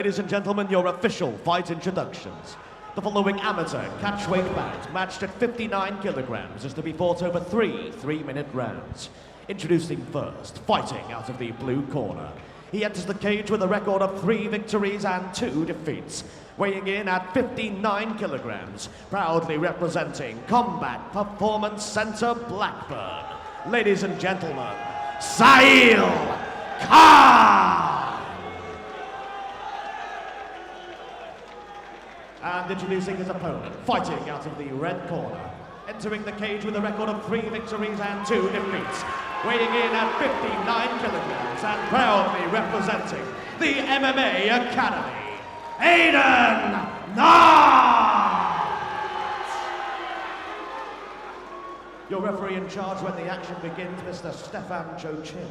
Ladies and gentlemen, your official fight introductions. The following amateur catchweight bout, matched at 59 kilograms, is to be fought over three 3-minute rounds. Introducing first, fighting out of the blue corner. He enters the cage with a record of 3 victories and 2 defeats. Weighing in at 59 kilograms, proudly representing Combat Performance Center Blackburn. Ladies and gentlemen, Sahil Khan! And introducing his opponent, fighting out of the red corner. Entering the cage with a record of 3 victories and 2 defeats. Weighing in at 59 kilograms and proudly representing the MMA Academy, Aidan! Your referee in charge when the action begins, Mr. Stefan Chochin.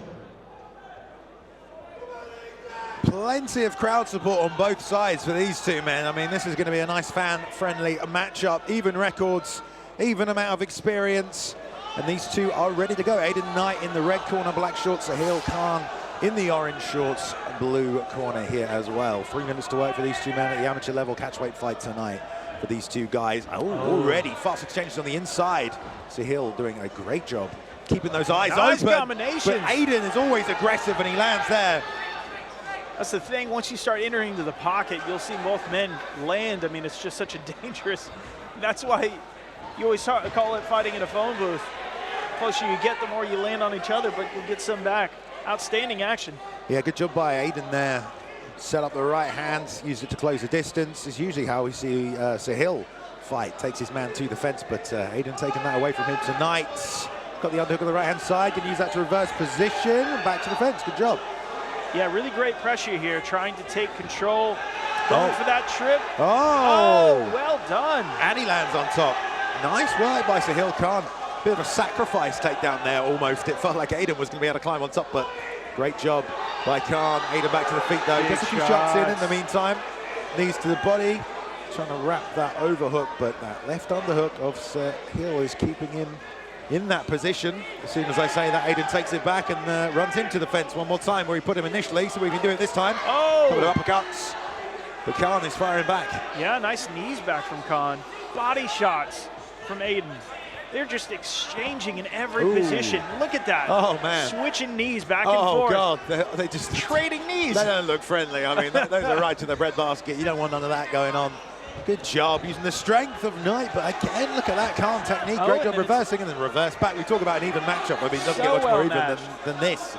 Plenty of crowd support on both sides for these two men. I mean, this is going to be a nice fan-friendly matchup. Even records, even amount of experience. And these two are ready to go. Aidan Knight in the red corner, black shorts. Sahil Khan in the orange shorts, blue corner here as well. 3 minutes to work for these two men at the amateur level catchweight fight tonight for these two guys. Already fast exchanges on the inside. Sahil doing a great job keeping those eyes open. Combinations. But Aidan is always aggressive and he lands there. That's the thing, once you start entering into the pocket, you'll see both men land. I mean, it's just such a dangerous, that's why you always call it fighting in a phone booth. The closer you get, the more you land on each other, but you'll get some back. Outstanding action. Yeah, good job by Aidan there. Set up the right hands, used it to close the distance. It's usually how we see Sahil fight. Takes his man to the fence, but Aidan taking that away from him tonight. Got the underhook on the right-hand side, can use that to reverse position, and back to the fence, good job. Yeah, really great pressure here, trying to take control, going for that trip. Oh, well done. And he lands on top. Nice work by Sahil Khan. Bit of a sacrifice takedown there almost. It felt like Aidan was going to be able to climb on top, but great job by Khan. Aidan back to the feet though. Gets a few shots in the meantime. Knees to the body. Trying to wrap that overhook, but that left underhook of Sahil is keeping him in that position. As soon as I say that, Aidan takes it back and runs into the fence one more time where he put him initially, so we can do it this time. Couple of uppercuts. But Khan is firing back. Yeah, nice knees back from Khan. Body shots from Aidan. They're just exchanging in every position. Look at that. Oh, man. Switching knees back and forth. Oh, God. They just... Trading knees. They don't look friendly. I mean, those are right to the breadbasket. You don't want none of that going on. Good job using the strength of Knight, but again, look at that Khan technique. Great job reversing and then reverse back. We talk about an even matchup. I mean, it doesn't get much more even than this.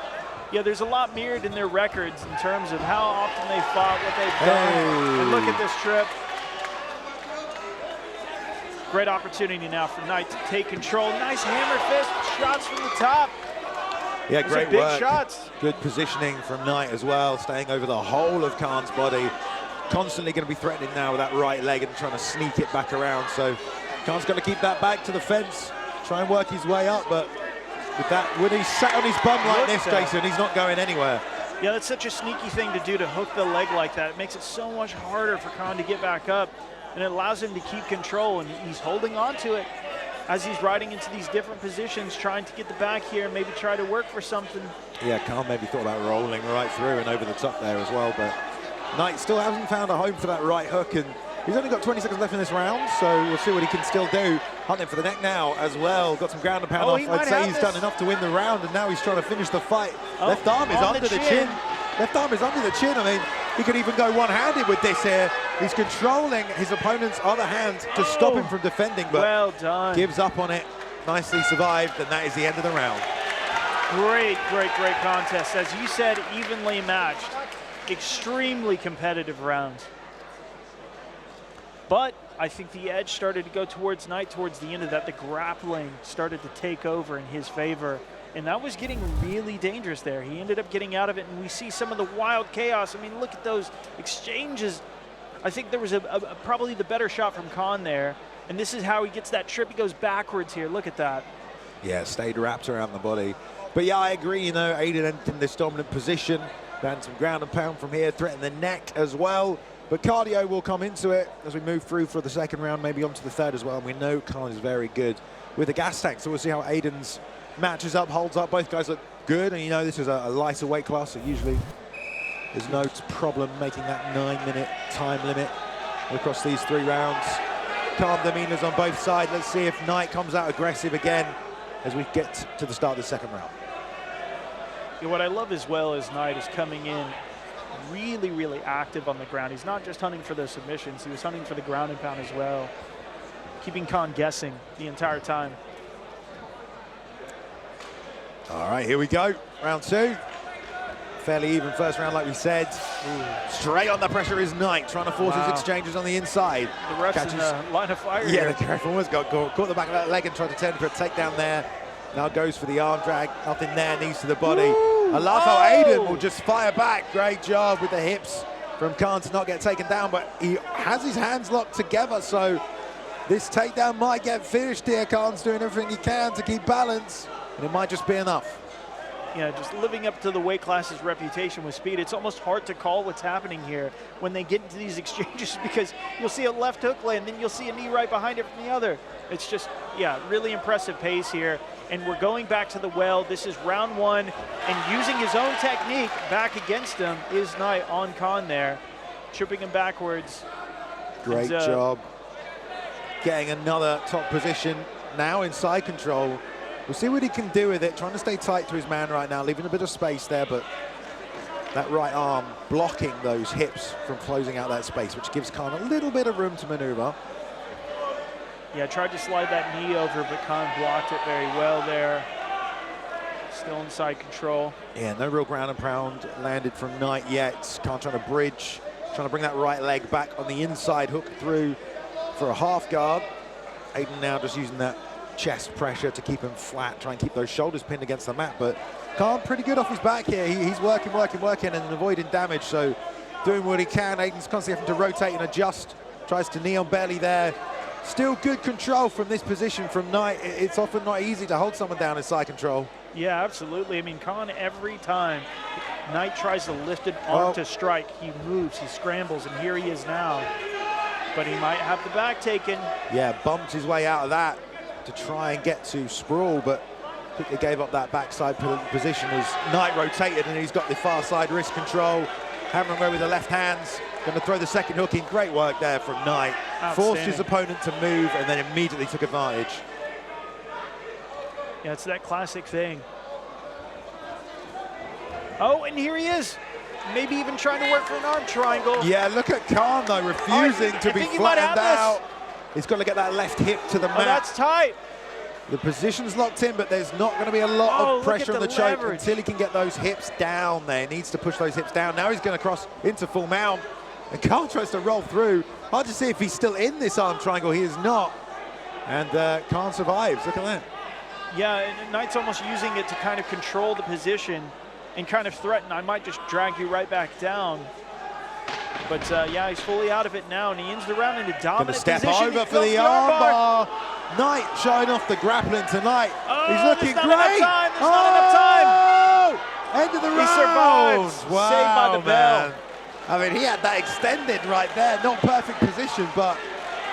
Yeah, there's a lot mirrored in their records in terms of how often they fought, what they've done. And look at this trip. Great opportunity now for Knight to take control. Nice hammer fist, shots from the top. Yeah, great big work. Shots. Good positioning from Knight as well, staying over the whole of Khan's body. Constantly going to be threatening now with that right leg and trying to sneak it back around. So Khan's got to keep that back to the fence, try and work his way up. But with that, when he's sat on his bum like this, Jason, he's not going anywhere. Yeah, that's such a sneaky thing to do, to hook the leg like that. It makes it so much harder for Khan to get back up, and it allows him to keep control, and he's holding on to it as he's riding into these different positions, trying to get the back here and maybe try to work for something. Yeah, Khan maybe thought about rolling right through and over the top there as well, but Knight still hasn't found a home for that right hook, and he's only got 20 seconds left in this round, so we'll see what he can still do. Hunting for the neck now as well. Got some ground and pound off. I'd say he's done enough to win the round, and now he's trying to finish the fight. Left arm is under the chin. Left arm is under the chin. I mean, he could even go one-handed with this here. He's controlling his opponent's other hand to stop him from defending, but well done. Gives up on it. Nicely survived, and that is the end of the round. Great, great, great contest. As you said, evenly matched. Extremely competitive rounds. But I think the edge started to go towards Knight towards the end of that. The grappling started to take over in his favor, and that was getting really dangerous there. He ended up getting out of it, and we see some of the wild chaos. I mean, look at those exchanges. I think there was probably the better shot from Khan there, and this is how he gets that trip. He goes backwards here. Look at that. Yeah, stayed wrapped around the body. But yeah, I agree, you know, Aidan entered in this dominant position. Ran some ground and pound from here, threatened the neck as well. But cardio will come into it as we move through for the second round, maybe onto the third as well. And we know Khan is very good with the gas tank, so we'll see how Aidan's matches up, holds up. Both guys look good, and you know this is a lighter weight class, so usually There's no problem making that 9-minute time limit across these 3 rounds. Calm demeanors on both sides. Let's see if Knight comes out aggressive again as we get to the start of the second round. Yeah, what I love as well is Knight is coming in really, really active on the ground. He's not just hunting for those submissions, he was hunting for the ground and pound as well, keeping Khan guessing the entire time. All right, here we go, round 2. Fairly even first round, like we said. Ooh. Straight on the pressure is Knight, trying to force his exchanges on the inside. The ref's in the line of fire. Yeah, the ref almost got caught the back of that leg and tried to turn for a takedown there. Now goes for the arm drag, nothing there, knees to the body. Woo! I love how Aidan will just fire back. Great job with the hips from Khan to not get taken down, but he has his hands locked together, so this takedown might get finished here. Khan's doing everything he can to keep balance, and it might just be enough. Yeah, just living up to the weight class's reputation with speed. It's almost hard to call what's happening here when they get into these exchanges, because you'll see a left hook land, then you'll see a knee right behind it from the other. It's just, yeah, really impressive pace here. And we're going back to the well. This is round 1, and using his own technique back against him is Knight on Khan there, tripping him backwards. Great job. Getting another top position now in side control. We'll see what he can do with it, trying to stay tight to his man right now, leaving a bit of space there, but that right arm blocking those hips from closing out that space, which gives Khan a little bit of room to maneuver. Yeah, tried to slide that knee over, but Khan blocked it very well there. Still inside control. Yeah, no real ground and pound landed from Knight yet. Khan trying to bridge, trying to bring that right leg back on the inside, hook through for a half guard. Aidan now just using that chest pressure to keep him flat, try and keep those shoulders pinned against the mat, but Khan pretty good off his back here. He's working and avoiding damage, so doing what he can. Aidan's constantly having to rotate and adjust, tries to knee on belly there. Still good control from this position from Knight. It's often not easy to hold someone down in side control. Yeah, absolutely. I mean, Khan, every time Knight tries to lift an arm to strike, he moves, he scrambles, and here he is now. But he might have the back taken. Yeah, bumped his way out of that to try and get to sprawl, but quickly gave up that backside position as Knight rotated, and he's got the far side wrist control, hammering away with the left hands, going to throw the second hook in. Great work there from Knight. Forced his opponent to move and then immediately took advantage. Yeah, it's that classic thing. Oh, and here he is. Maybe even trying to work for an arm triangle. Yeah, look at Khan though, refusing to be flattened out. He's got to get that left hip to the mat. Oh, that's tight. The position's locked in, but there's not going to be a lot of pressure on the choke until he can get those hips down there. He needs to push those hips down. Now he's going to cross into full mount, and Khan tries to roll through. Hard to see if he's still in this arm triangle. He is not. And Khan survives. Look at that. Yeah, and Knight's almost using it to kind of control the position and kind of threaten, I might just drag you right back down. But yeah, he's fully out of it now, and he ends the round in a dominant position. Gonna step over for the armbar. Knight showing off the grappling tonight. He's looking great. There's not enough time. End of the round. He survives. Wow, saved by the bell. I mean, he had that extended right there. Not perfect position, but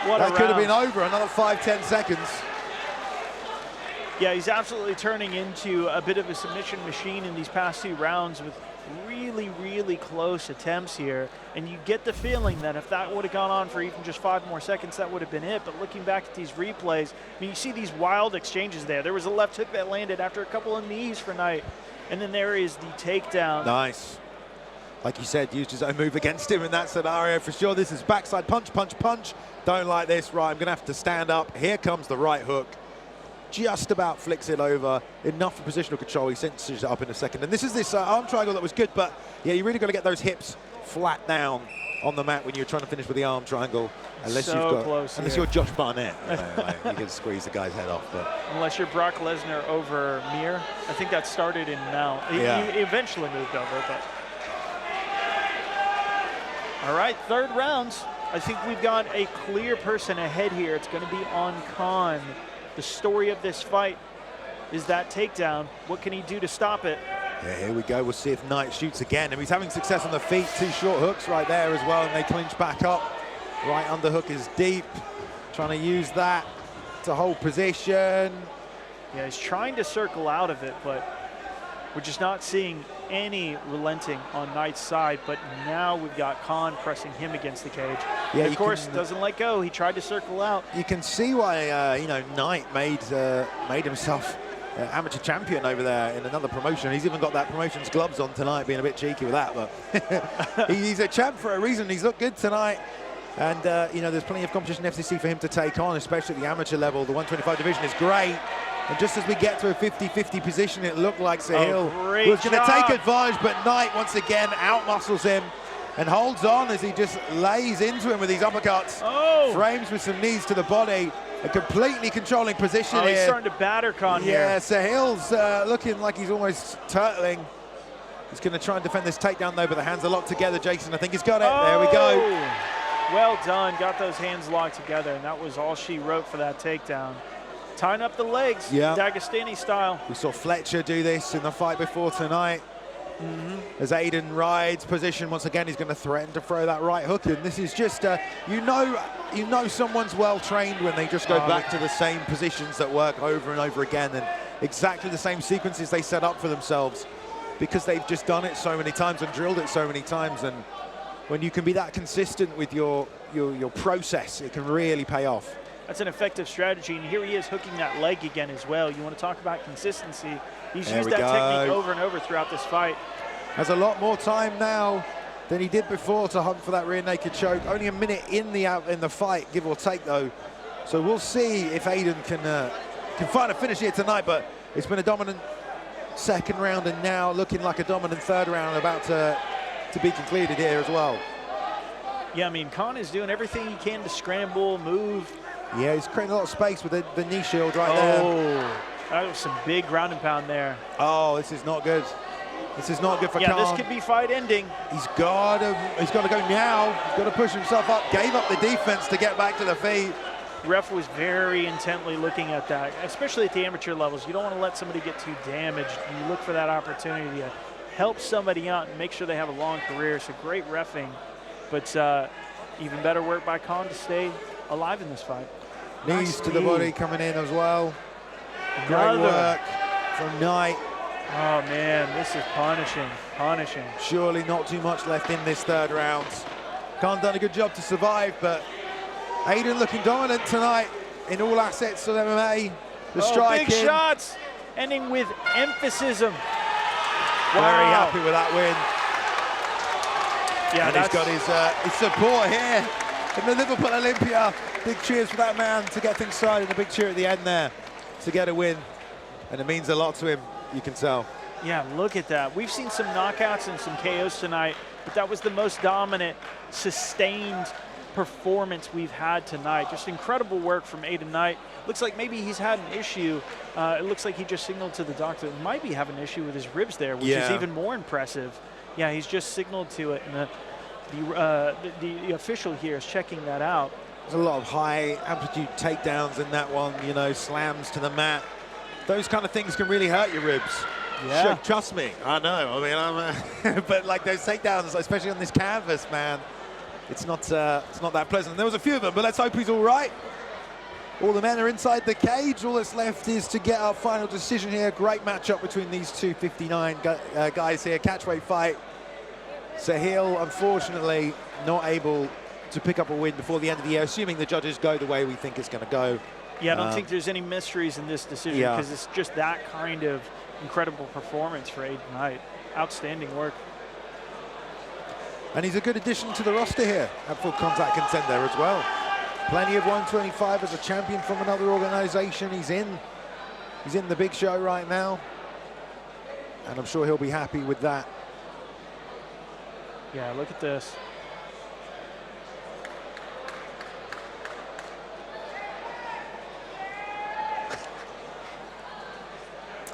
that could have been over. Another 5-10 seconds. Yeah, he's absolutely turning into a bit of a submission machine in these past 2 rounds with really, really close attempts here. And you get the feeling that if that would have gone on for even just 5 more seconds, that would have been it. But looking back at these replays, I mean, you see these wild exchanges there. There was a left hook that landed after a couple of knees for Knight. And then there is the takedown. Nice. Like you said, used his own move against him in that scenario for sure. This is backside punch, punch, punch. Don't like this. Right, I'm going to have to stand up. Here comes the right hook. Just about flicks it over. Enough for positional control. He cinches it up in a second. And this is this arm triangle that was good, but yeah, you really got to get those hips flat down on the mat when you're trying to finish with the arm triangle. Unless you're Josh Barnett, you can squeeze the guy's head off. But unless you're Brock Lesnar over Mir, I think that started in now. He eventually moved over, but. All right, 3rd rounds. I think we've got a clear person ahead here. It's going to be on Khan. The story of this fight is that takedown. What can he do to stop it? Yeah, here we go. We'll see if Knight shoots again. And he's having success on the feet. 2 short hooks right there as well, and they clinch back up. Right underhook is deep. Trying to use that to hold position. Yeah, he's trying to circle out of it, but We're just not seeing any relenting on Knight's side, but now we've got Khan pressing him against the cage. Yeah, of course, doesn't let go. He tried to circle out. You can see why, you know, Knight made himself amateur champion over there in another promotion. He's even got that promotion's gloves on tonight, being a bit cheeky with that, but he's a champ for a reason. He's looked good tonight. And, you know, there's plenty of competition in FCC for him to take on, especially at the amateur level. The 125 division is great. And just as we get to a 50-50 position, it looked like Sahil was going to take advantage, but Knight once again outmuscles him and holds on as he just lays into him with these uppercuts. Frames with some knees to the body. A completely controlling position here. He's starting to batter Khan here. Yeah, Sahil's looking like he's almost turtling. He's going to try and defend this takedown though, but the hands are locked together, Jason. I think he's got it. There we go. Well done. Got those hands locked together, and that was all she wrote for that takedown. Tying up the legs, Dagestani style. We saw Fletcher do this in the fight before tonight. As Aidan rides position once again, he's going to threaten to throw that right hook in. This is just, you know someone's well trained when they just go back to the same positions that work over and over again, and exactly the same sequences they set up for themselves, because they've just done it so many times and drilled it so many times. And when you can be that consistent with your process, it can really pay off. That's an effective strategy, and here he is hooking that leg again as well. You want to talk about consistency. He's used that technique over and over throughout this fight. Has a lot more time now than he did before to hunt for that rear naked choke. Only a minute in the fight, give or take though. So we'll see if Aidan can find a finish here tonight, but it's been a dominant second round and now looking like a dominant third round about to be concluded here as well. Yeah, I mean, Khan is doing everything he can to scramble, move. Yeah, he's creating a lot of space with the knee shield right there. That was some big ground and pound there. Oh, this is not good. This is not good for Khan. Yeah, this could be fight ending. He's got to go now. He's got to push himself up. Gave up the defense to get back to the feet. The ref was very intently looking at that, especially at the amateur levels. You don't want to let somebody get too damaged. You look for that opportunity to help somebody out and make sure they have a long career. So great reffing, but even better work by Khan to stay alive in this fight. Knees to the body coming in as well. Great work from Knight. Oh man, this is punishing. Surely not too much left in this third round. Khan done a good job to survive, but Aidan looking dominant tonight in all assets of MMA. The striking. Big shots, ending with emphasis. Very happy with that win. Yeah, and he's got his support here in the Liverpool Olympia. Big cheers for that man to get things started, and a big cheer at the end there to get a win. And it means a lot to him, you can tell. Yeah, look at that. We've seen some knockouts and some KOs tonight, but that was the most dominant, sustained performance we've had tonight. Just incredible work from Aidan Knight. Looks like maybe he's had an issue. It looks like he just signaled to the doctor he might be having an issue with his ribs there, which is even more impressive. Yeah, he's just signaled to it, and the official here is checking that out. There's a lot of high amplitude takedowns in that one, you know, slams to the mat. Those kind of things can really hurt your ribs. Yeah. Trust me, I know. I mean, but like those takedowns, especially on this canvas, man, it's not that pleasant. There was a few of them, but let's hope he's all right. All the men are inside the cage. All that's left is to get our final decision here. Great matchup between these two 59 guys here. Catchweight fight. Sahil, unfortunately, not able to pick up a win before the end of the year, assuming the judges go the way we think it's going to go. Yeah, I don't think there's any mysteries in this decision because it's just that kind of incredible performance for Aidan Knight. Outstanding work. And he's a good addition to the roster here at Full Contact Contender as well. Plenty of 125 as a champion from another organization. He's in the big show right now, and I'm sure he'll be happy with that. Yeah, look at this.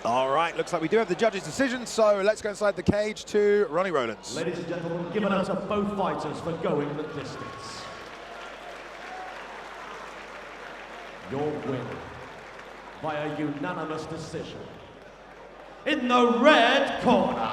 All right, looks like we do have the judges' decision, so let's go inside the cage to Ronnie Rowlands. Ladies and gentlemen, give it up to both fighters for going the distance. Your win by a unanimous decision. In the red corner,